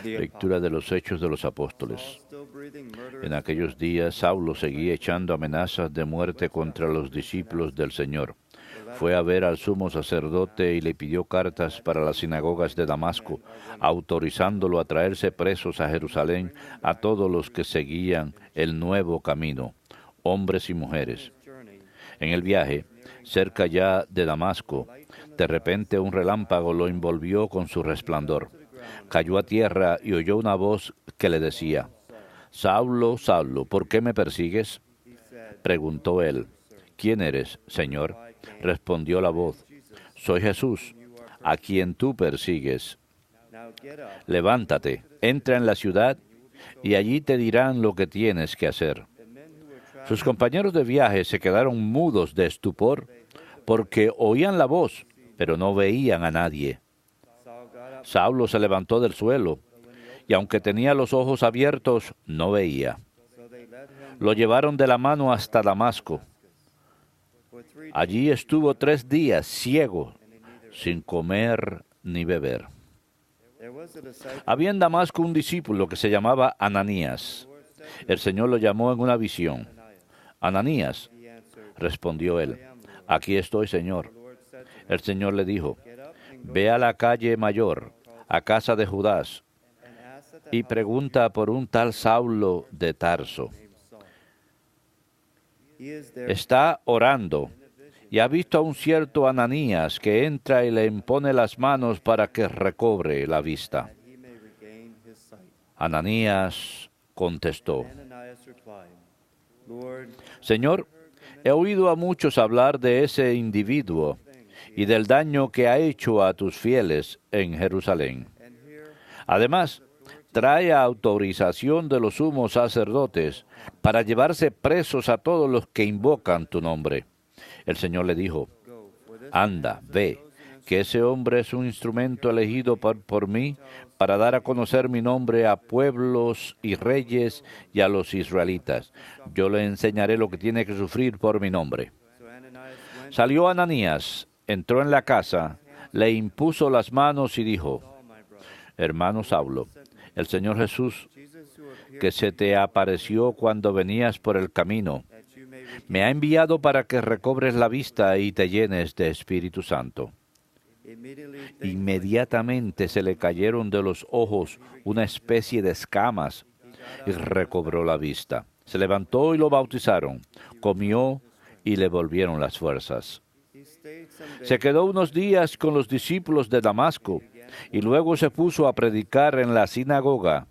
Lectura de los Hechos de los Apóstoles. En aquellos días Saulo seguía echando amenazas de muerte contra los discípulos del Señor. Fue a ver al sumo sacerdote y le pidió cartas para las sinagogas de Damasco, autorizándolo a traerse presos a Jerusalén a todos los que seguían el nuevo camino, hombres y mujeres. En el viaje, cerca ya de Damasco, de repente un relámpago lo envolvió con su resplandor. Cayó a tierra y oyó una voz que le decía: «Saulo, Saulo, ¿por qué me persigues?». Preguntó él: «¿Quién eres, Señor?». Respondió la voz: «Soy Jesús, a quien tú persigues. Levántate, entra en la ciudad y allí te dirán lo que tienes que hacer». Sus compañeros de viaje se quedaron mudos de estupor porque oían la voz, pero no veían a nadie. Saulo se levantó del suelo y aunque tenía los ojos abiertos, no veía. Lo llevaron de la mano hasta Damasco. Allí estuvo 3 días ciego, sin comer ni beber. Había en Damasco un discípulo que se llamaba Ananías. El Señor lo llamó en una visión. «Ananías», respondió él. «Aquí estoy, Señor». El Señor le dijo: «Ve a la calle mayor, a casa de Judas, y pregunta por un tal Saulo de Tarso. Está orando y ha visto a un cierto Ananías que entra y le impone las manos para que recobre la vista». Ananías contestó: «Señor, he oído a muchos hablar de ese individuo y del daño que ha hecho a tus fieles en Jerusalén. Además, trae autorización de los sumos sacerdotes para llevarse presos a todos los que invocan tu nombre». El Señor le dijo: «Anda, ve, que ese hombre es un instrumento elegido por mí para dar a conocer mi nombre a pueblos y reyes y a los israelitas. Yo le enseñaré lo que tiene que sufrir por mi nombre». Salió Ananías, entró en la casa, le impuso las manos y dijo: «Hermano Saulo, el Señor Jesús, que se te apareció cuando venías por el camino, me ha enviado para que recobres la vista y te llenes de Espíritu Santo». Inmediatamente se le cayeron de los ojos una especie de escamas y recobró la vista. Se levantó y lo bautizaron, comió y le volvieron las fuerzas. Se quedó unos días con los discípulos de Damasco y luego se puso a predicar en la sinagoga,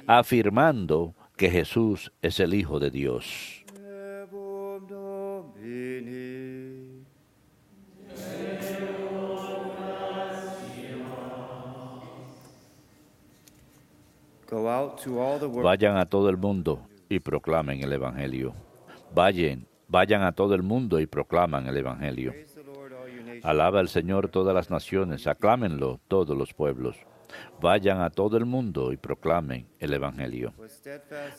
afirmando que Jesús es el Hijo de Dios. Vayan a todo el mundo y proclamen el Evangelio. Vayan a todo el mundo y proclaman el Evangelio. Alaba al Señor todas las naciones, aclámenlo todos los pueblos. Vayan a todo el mundo y proclamen el Evangelio.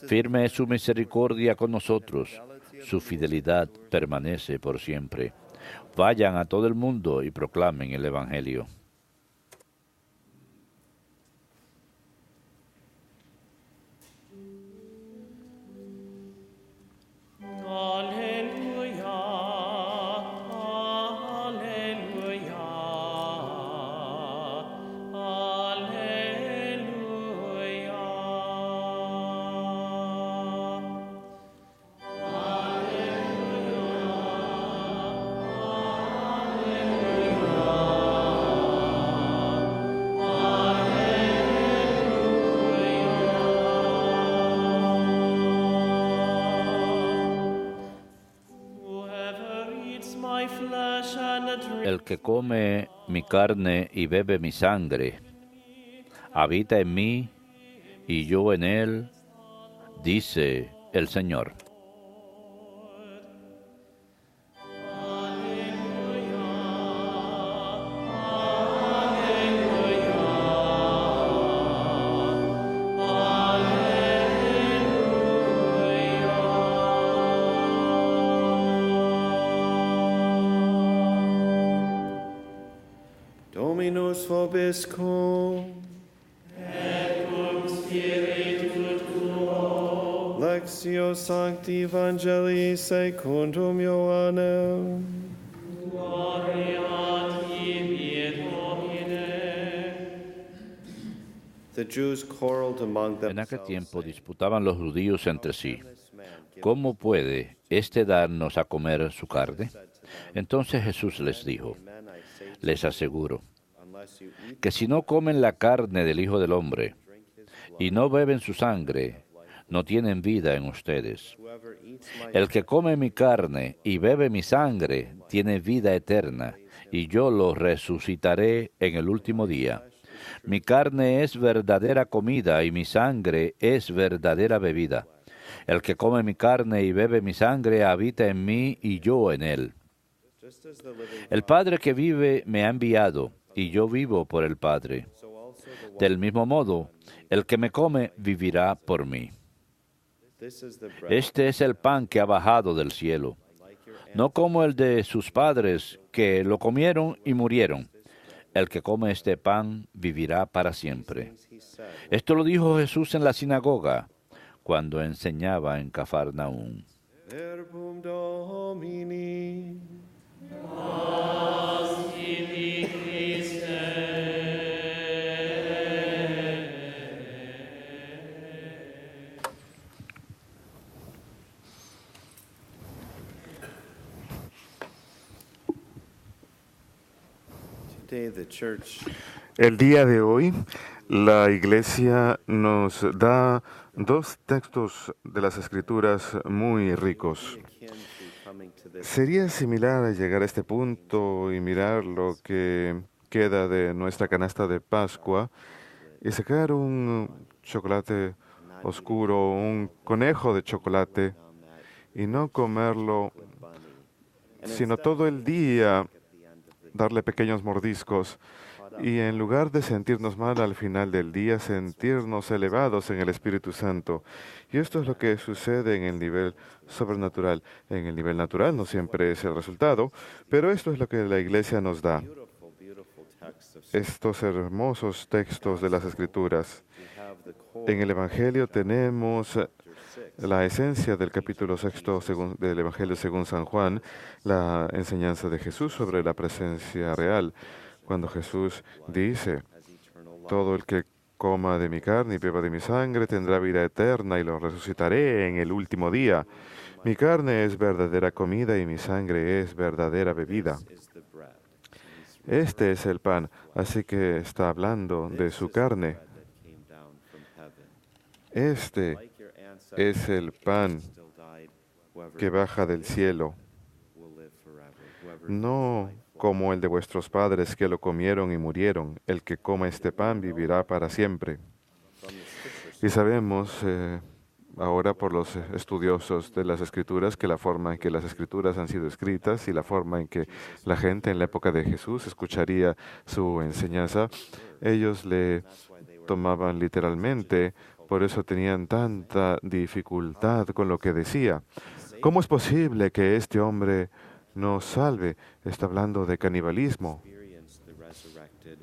Firme es su misericordia con nosotros, su fidelidad permanece por siempre. Vayan a todo el mundo y proclamen el Evangelio. El que come mi carne y bebe mi sangre, habita en mí y yo en él, dice el Señor. Dominus vobiscum. Lectio Sancti Evangelii secundum Ioannem. The Jews quarreled among En aquel themselves, tiempo saying, disputaban los judíos entre sí, ¿cómo puede éste darnos a comer su carne? Entonces Jesús les dijo, Amen, I say to les you, aseguro, unless you eat que si no comen la carne del Hijo del Hombre drink his y blood, no beben su sangre, no tienen vida en ustedes. whoever eats my El que come mi carne y bebe mi sangre tiene vida eterna, y yo lo resucitaré en el último día. Mi carne es verdadera comida y mi sangre es verdadera bebida. El que come mi carne y bebe mi sangre habita en mí y yo en él. just as the living El Padre que vive me ha enviado, y yo vivo por el Padre. so also the one. Del mismo modo, el que me come vivirá por mí. This is the bread Este es el pan que ha bajado del cielo, like your no como el de sus padres, que lo comieron y murieron. El que come este pan vivirá para siempre. things he said. Esto lo dijo Jesús en la sinagoga, cuando enseñaba en Cafarnaúm. Verbum Domini. Today the church El día de hoy, la Iglesia nos da dos textos de las Escrituras muy ricos. akin to coming to this Sería similar a llegar a este punto y mirar lo que queda de nuestra canasta de Pascua y sacar un chocolate oscuro, un conejo de chocolate, on that y no comerlo, bunny. sino todo el día darle pequeños mordiscos, y en lugar de sentirnos mal al final del día, sentirnos elevados en el Espíritu Santo. Y esto es lo que sucede en el nivel sobrenatural. En el nivel natural no siempre es el resultado, pero esto es lo que la Iglesia nos da. Beautiful, beautiful text of Estos hermosos textos de las Escrituras. we have the core En el Evangelio tenemos chapter 6. la esencia del capítulo 6 del Evangelio según San Juan, la enseñanza de Jesús sobre la presencia real. Cuando Jesús dice, As eternal life. todo el que coma de mi carne y beba de mi sangre tendrá vida eterna y lo resucitaré en el último día. Mi carne es verdadera comida y mi sangre es verdadera bebida. Is the bread. Este es el pan, así que está hablando de su carne. Bread that came down from heaven. Este Like your es el pan still died, whoever que baja del cielo, will live forever. Whoever no como el de vuestros padres que lo comieron y murieron. El que coma este pan vivirá para siempre. from the scriptures Y sabemos ahora por los estudiosos de las Escrituras que la forma en que las Escrituras han sido escritas y la forma en que la gente en la época de Jesús escucharía su enseñanza, ellos le tomaban literalmente, por eso tenían tanta dificultad con lo que decía. ¿Cómo es posible que este hombre nos salve? Está hablando de canibalismo. experienced the resurrected,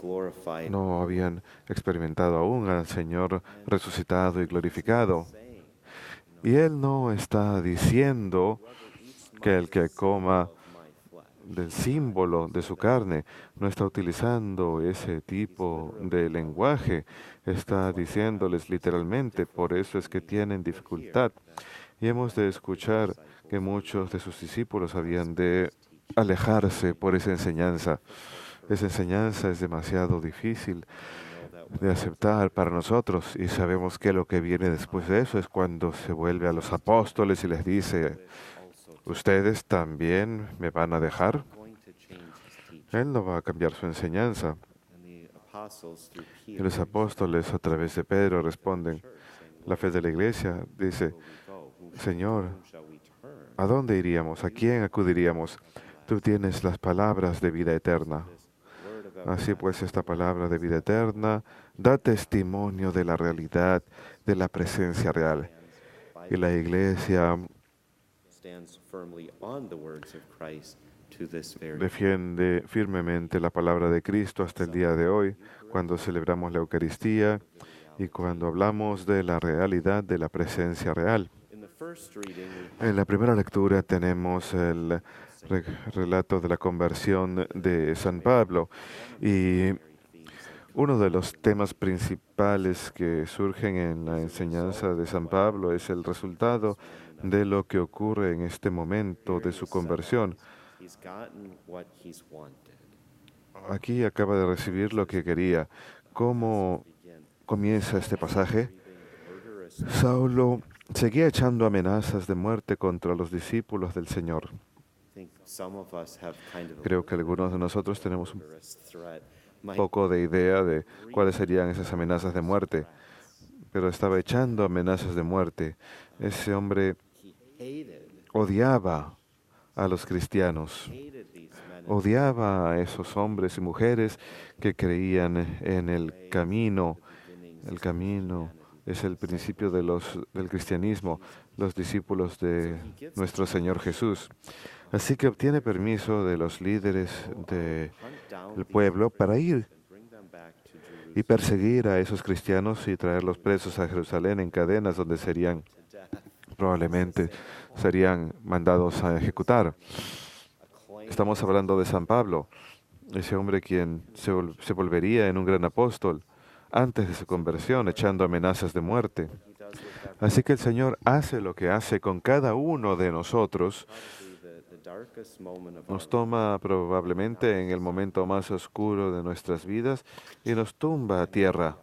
glorified No habían experimentado aún al Señor resucitado y glorificado. saying, Y Él no está diciendo que el que coma of my flesh. del símbolo de su carne no está utilizando ese tipo de lenguaje, está diciéndoles literalmente, por eso es que tienen dificultad. Y hemos de escuchar que muchos de sus discípulos habían de alejarse por esa enseñanza. Esa enseñanza es demasiado difícil de aceptar para nosotros y sabemos que lo que viene después de eso es cuando se vuelve a los apóstoles y les dice, ¿ustedes también me van a dejar? Going to change his teaching. Él no va a cambiar su enseñanza. And the apostles through Y Peter los apóstoles a través de Pedro responden, la fe de la iglesia dice, go, whom Señor, shall we turn? ¿a dónde iríamos? ¿A quién acudiríamos? Tú tienes las palabras de vida eterna. Word of Así pues, esta palabra de vida eterna da testimonio de la realidad, de la presencia real. Y la iglesia stands firmly on the words of Christ to this very defiende firmemente la palabra de Cristo hasta el día de hoy, cuando celebramos la Eucaristía y cuando hablamos de la realidad de la presencia real. In the first reading, we En la primera lectura tenemos el relato de la conversión de San Pablo y uno de los temas principales que surgen en la enseñanza de San Pablo es el resultado de lo que ocurre en este momento de su conversión. he's gotten what he's wanted. Aquí acaba de recibir lo que quería. ¿Cómo comienza este pasaje? Saulo seguía echando amenazas de muerte contra los discípulos del Señor. I think some of us have kind of a Creo que algunos de nosotros tenemos un murderous threat. My poco de idea de cuáles serían esas amenazas de muerte, pero estaba echando amenazas de muerte. Ese hombre he hated odiaba a los cristianos, hated these men. odiaba a esos hombres y mujeres que creían en el camino. El camino es el principio del cristianismo, los discípulos de nuestro Señor Jesús. Así que obtiene permiso de los líderes del pueblo para ir Bring them back to Jerusalem y perseguir a esos cristianos y traerlos presos a Jerusalén en cadenas donde probablemente serían mandados a ejecutar. Estamos hablando de San Pablo, ese hombre quien se volvería en un gran apóstol antes de su conversión, echando amenazas de muerte. Así que el Señor hace lo que hace con cada uno de nosotros. the darkest moment of Nos toma probablemente en el momento más oscuro de nuestras vidas y nos tumba a tierra.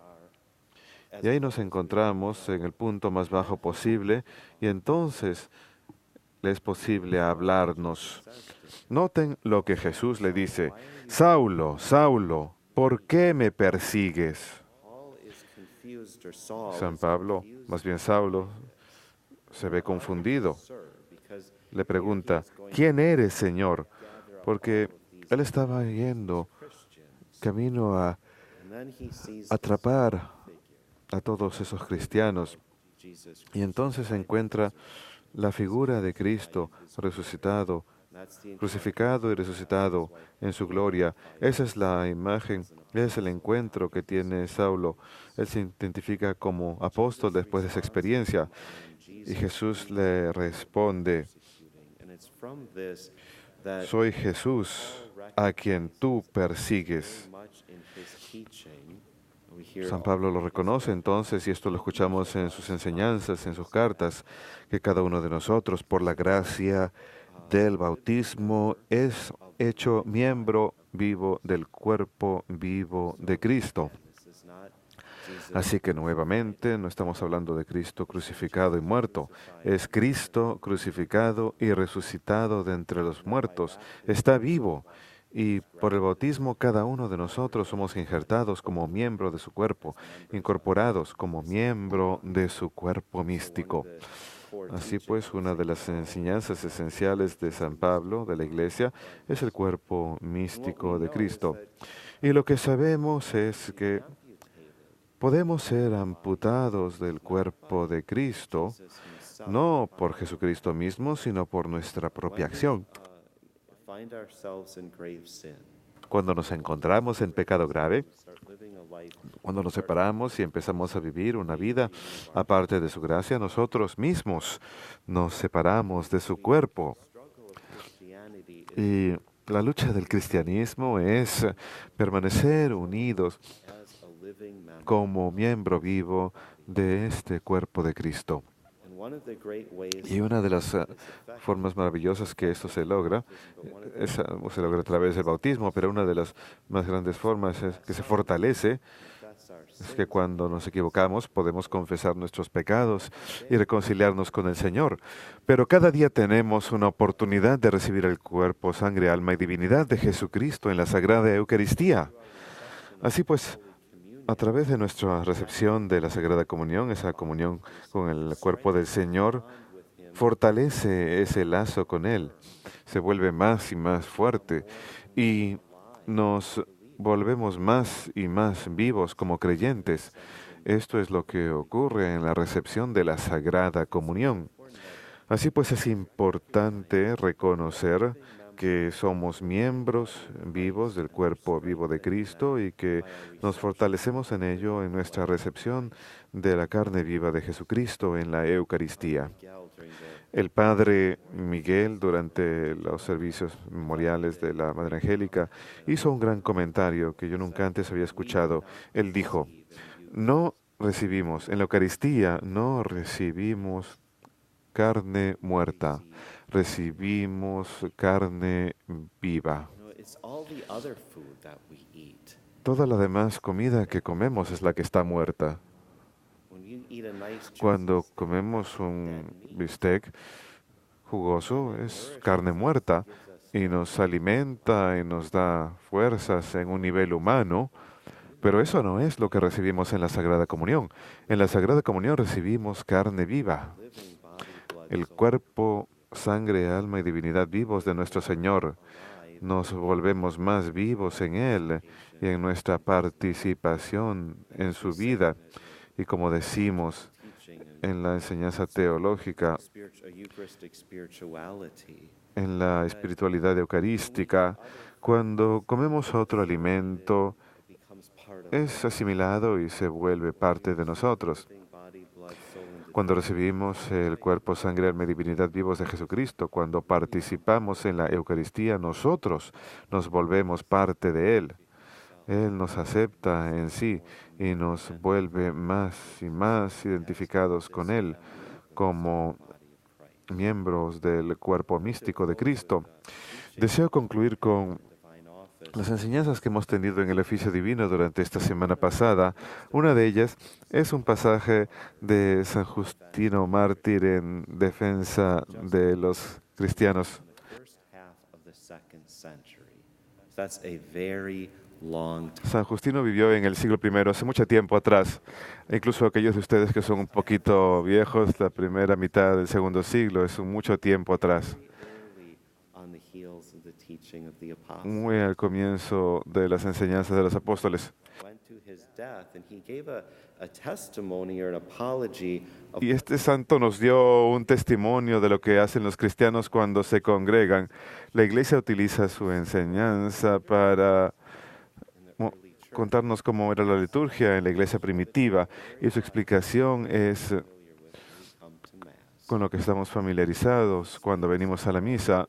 Y ahí nos encontramos en el punto más bajo posible y entonces le es posible hablarnos. Noten lo que Jesús le dice: Saulo, Saulo, ¿por qué me persigues? Paul is confused, or Saul San is Pablo, confused, más bien Saulo, se ve confundido. sir, because Le pregunta: ¿quién eres, Señor? Porque él estaba yendo camino a and then he sees atrapar a todos esos cristianos. Jesus. Y entonces encuentra la figura de Cristo resucitado, That's the crucificado y resucitado en su gloria. Esa es la imagen, ese es el encuentro que tiene Saulo. Él se identifica como apóstol después de esa experiencia. Y Jesús le responde: and it's from this that soy Jesús a quien tú persigues. much in his teaching we hear San Pablo lo reconoce entonces, y esto lo escuchamos en sus enseñanzas, en sus cartas, que cada uno de nosotros, por la gracia del bautismo, es hecho miembro vivo del cuerpo vivo de Cristo. this is not Jesus Así que nuevamente no estamos hablando de Cristo crucificado y muerto, es Cristo crucificado y resucitado de entre los muertos, está vivo. Y por el bautismo cada uno de nosotros somos injertados como miembro de su cuerpo, incorporados como miembro de su cuerpo místico. Así pues, una de las enseñanzas esenciales de San Pablo, de la Iglesia, es el cuerpo místico de Cristo. Y lo que sabemos es que podemos ser amputados del cuerpo de Cristo, no por Jesucristo mismo, sino por nuestra propia acción. find ourselves in grave sin, Cuando nos encontramos en pecado grave, start living a life cuando nos separamos y empezamos a vivir una vida aparte de su gracia, nosotros mismos nos separamos de su cuerpo. Christianity is Y la lucha del cristianismo es permanecer unidos as a living member. como miembro vivo de este cuerpo de Cristo. And one of the great ways Y una de las formas maravillosas que esto se logra, se logra a través del bautismo, pero una de las más grandes formas es que se fortalece, confess our es que cuando nos equivocamos podemos confesar nuestros pecados y reconciliarnos con el Señor. Pero cada día tenemos una oportunidad de recibir el cuerpo, sangre, alma y divinidad de Jesucristo en la Sagrada Eucaristía. Así pues, a través de nuestra recepción de la Sagrada Comunión, esa comunión con el cuerpo del Señor, fortalece ese lazo con Él, se vuelve más y más fuerte y nos volvemos más y más vivos como creyentes. Esto es lo que ocurre en la recepción de la Sagrada Comunión. Así pues, es importante reconocer que somos miembros vivos del cuerpo vivo de Cristo y que nos fortalecemos en ello en nuestra recepción de la carne viva de Jesucristo en la Eucaristía. El Padre Miguel, durante los servicios memoriales de la Madre Angélica, hizo un gran comentario que yo nunca antes había escuchado. Él dijo, no recibimos, en la Eucaristía no recibimos carne muerta, recibimos carne viva. It's all the other food that we eat. Toda la demás comida que comemos es la que está muerta. When you eat a nice Cuando comemos un bistec jugoso, es carne muerta y nos alimenta y nos da fuerzas en un nivel humano, pero eso no es lo que recibimos en la Sagrada Comunión. En la Sagrada Comunión recibimos carne viva, living body, blood, el cuerpo, sangre, alma y divinidad vivos de nuestro Señor. Nos volvemos más vivos en Él y en nuestra participación en su vida. Y como decimos teaching, and en la enseñanza teológica, a Eucharistic spirituality. en la espiritualidad eucarística, cuando comemos otro alimento, It becomes part of es asimilado y se vuelve parte de nosotros. living body, blood, soul, and Cuando recibimos el cuerpo, sangre, alma y divinidad vivos de Jesucristo, cuando participamos en la Eucaristía, nosotros nos volvemos parte de Él. Él nos acepta en sí y nos vuelve más y más identificados con Él como miembros del cuerpo místico de Cristo. Deseo concluir con divine office. las enseñanzas que hemos tenido en el oficio divino durante esta semana pasada. Una de ellas es un pasaje de San Justino Mártir en defensa de los cristianos. In the first half of the 2nd century. That's a very long time. San Justino vivió en el siglo I, hace mucho tiempo atrás. Incluso aquellos de ustedes que son un poquito viejos, la primera mitad del segundo siglo, es un mucho tiempo atrás. Early on the heels of the teaching of the apostles. Muy al comienzo de las enseñanzas de los apóstoles. Went to his death and he gave a testimony or an apology of Y este santo nos dio un testimonio de lo que hacen los cristianos cuando se congregan. La iglesia utiliza su enseñanza para contarnos cómo era la liturgia en la iglesia primitiva y su explicación es familiar with when we come to Mass. con lo que estamos familiarizados cuando venimos a la misa.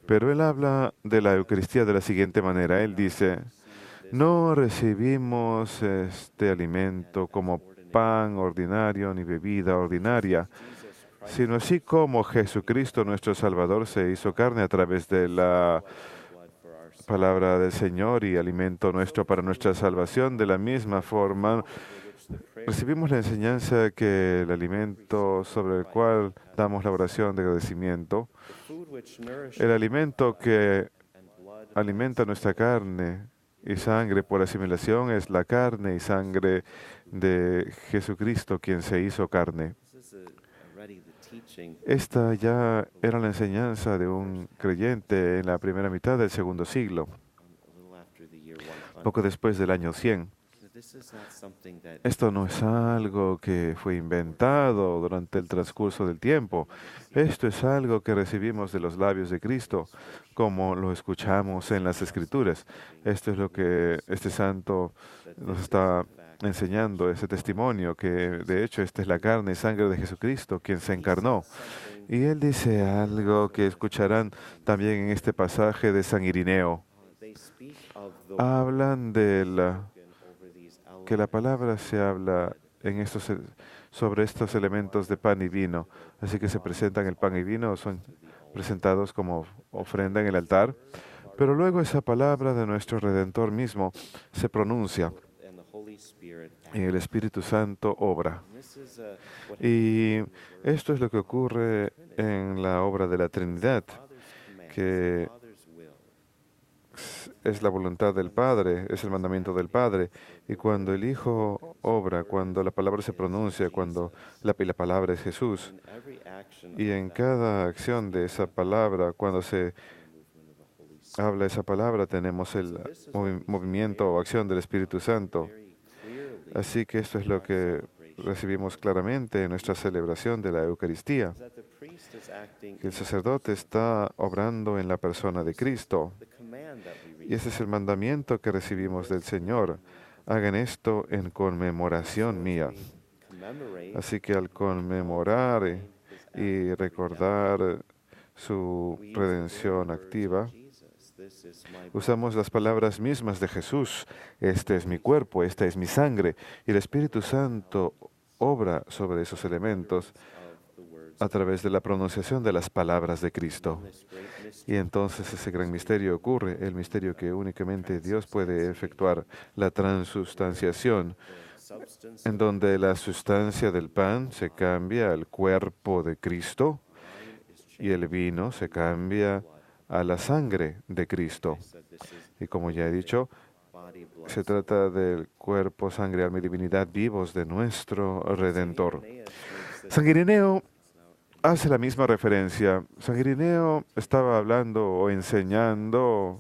Pero él habla de la Eucaristía de la siguiente manera. Él dice, no recibimos este alimento como pan ordinario ni bebida ordinaria, sino así como Jesucristo nuestro Salvador se hizo carne a través de la palabra del Señor y alimento nuestro para nuestra salvación. De la misma forma, recibimos la enseñanza que el alimento sobre el cual damos la oración de agradecimiento, Food which nourishes el alimento que and blood alimenta nuestra carne y sangre por asimilación es la carne y sangre de Jesucristo, quien se hizo carne. this is already the teaching Esta ya era la enseñanza de un creyente en la primera mitad del segundo siglo, a little after the year 100. poco después del año 100. This is not something that Esto no es algo que fue inventado durante el transcurso del tiempo. Esto es algo que recibimos de los labios de Cristo, como lo escuchamos en las Escrituras. Esto es lo que este santo nos está enseñando, ese testimonio, que de hecho esta es la carne y sangre de Jesucristo, quien se encarnó. Y él dice algo que escucharán también en este pasaje de San Irineo. they speak of the Hablan de over these que la palabra se habla en sobre estos elementos de pan y vino. Así que se presentan el pan y vino, son presentados como ofrenda en el altar. Pero luego esa palabra de nuestro Redentor mismo se pronuncia and the Holy Spirit. y el Espíritu Santo obra. This is what Y esto es lo que ocurre en la obra de la Trinidad, que Father's will. es la voluntad del Padre, es el mandamiento del Padre. Y cuando el Hijo obra, cuando la palabra se pronuncia, cuando la palabra es Jesús, In every action y en cada acción de esa palabra, cuando se habla esa palabra, tenemos el movimiento o acción del Espíritu Santo. very clearly Así que esto es lo que recibimos claramente en nuestra celebración de la Eucaristía. that the priest que el sacerdote está obrando en la persona de Cristo. Y ese es el mandamiento que recibimos del Señor. Hagan esto en conmemoración mía. Así que al conmemorar y recordar su redención activa, usamos las palabras mismas de Jesús. Este es mi cuerpo, esta es mi sangre. Y el Espíritu Santo obra sobre esos elementos a través de la pronunciación de las palabras de Cristo. Y entonces ese gran misterio ocurre, el misterio que únicamente Dios puede efectuar, la transustanciación, en donde la sustancia del pan se cambia al cuerpo de Cristo y el vino se cambia a la sangre de Cristo. Y como ya he dicho, se trata del cuerpo, sangre, alma y divinidad vivos de nuestro Redentor. San Ireneo hace la misma referencia. San Ireneo estaba hablando o enseñando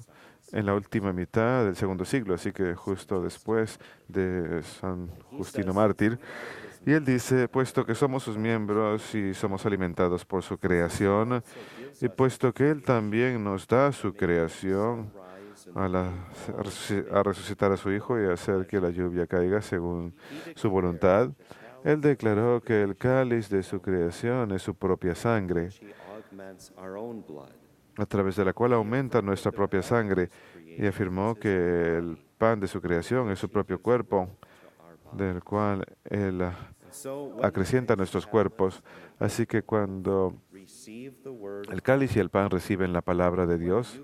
en la última mitad del segundo siglo, así que justo después de San Justino Mártir. Y él dice, puesto que somos sus miembros y somos alimentados por su creación, y puesto que Él también nos da su creación a resucitar a su Hijo y hacer que la lluvia caiga según su voluntad, Él declaró que el cáliz de su creación es su propia sangre, a través de la cual aumenta nuestra propia sangre, y afirmó que el pan de su creación es su propio cuerpo, del cual Él acrecienta nuestros cuerpos. Así que cuando el cáliz y el pan reciben la palabra de Dios,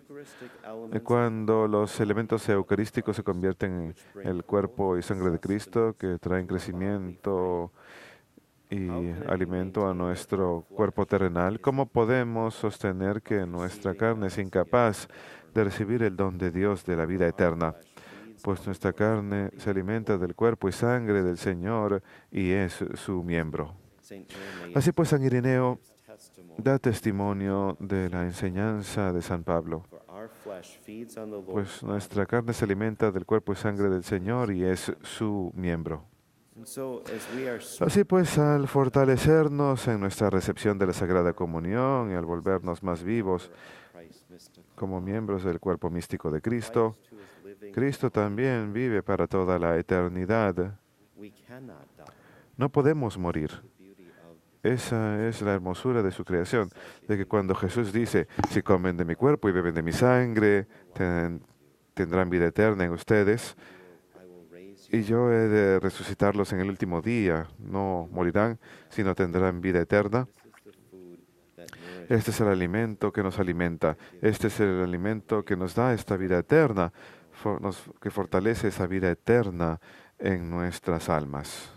cuando los elementos eucarísticos se convierten en el cuerpo y sangre de Cristo, que traen crecimiento y alimento a nuestro cuerpo terrenal, ¿cómo podemos sostener que nuestra carne es incapaz de recibir el don de Dios de la vida eterna? Pues nuestra carne se alimenta del cuerpo y sangre del Señor y es su miembro. Así pues, San Ireneo da testimonio de la enseñanza de San Pablo. Pues nuestra carne se alimenta del cuerpo y sangre del Señor y es su miembro. Así pues, al fortalecernos en nuestra recepción de la Sagrada Comunión y al volvernos más vivos como miembros del cuerpo místico de Cristo, Cristo también vive para toda la eternidad. No podemos morir. Esa es la hermosura de su creación, de que cuando Jesús dice, si comen de mi cuerpo y beben de mi sangre, tendrán vida eterna en ustedes, y yo he de resucitarlos en el último día, no morirán, sino tendrán vida eterna. Este es el alimento que nos alimenta, este es el alimento que nos da esta vida eterna, que fortalece esa vida eterna en nuestras almas.